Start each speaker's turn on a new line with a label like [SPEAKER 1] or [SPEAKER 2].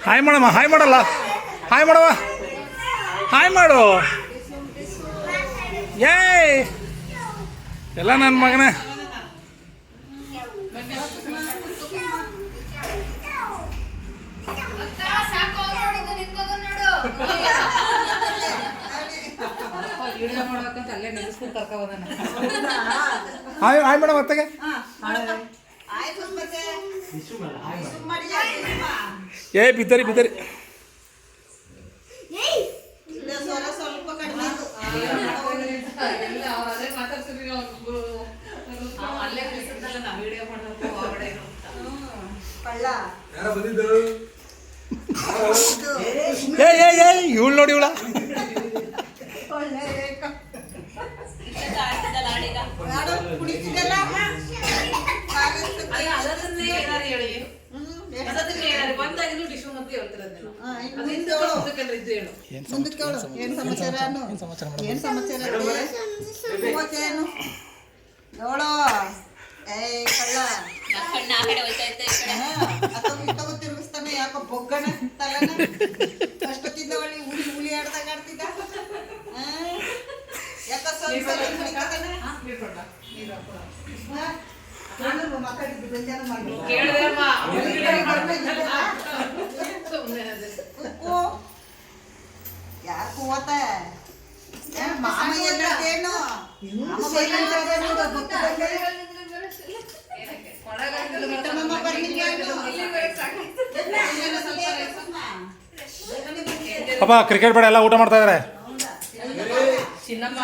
[SPEAKER 1] Hi ಮಾಡಮ್ಮ, hi ಮಾಡಲ್ಲ, hi ಮಾಡವ, ಹಾಯ್ ಮಾಡು. ಏಯ್ ಎಲ್ಲ ನನ್ನ ಮಗನೇ. ಹಾಯ್ ಹಾಯ್ ಮೇಡಮ್ ಅತ್ತಗೆ. ಏ ಬಿದ್ದರಿ ಬಿದ್ದರಿ. ಇವಳು ನೋಡಿ ಇವಳ
[SPEAKER 2] ತಿರುಗಿಸ್ತಾನೆ ಯಾಕೋ ಬೊಗ್ಗಣ ತಲೆನ ಅಷ್ಟೊತ್ತಿಂದ ಒಳ್ಳೆ ಹುಳಿ ಹುಳಿ ಆಡ್ದಾಗ ಆಡ್ತಿದ್ದ ಯಾಕ ಮಾತಾಡಿದ್ದು ಬೆಂಜಾನ ಮಾಡಿ ಯಾಕೆ ಓತ ಮಾಮ ಎಲ್ಲೇನು
[SPEAKER 1] ಪಾಪ ಕ್ರಿಕೆಟ್ ಬೇಡ, ಎಲ್ಲ ಊಟ ಮಾಡ್ತಾ ಇದಾರೆ.
[SPEAKER 3] ಚಿನ್ನಮ್ಮ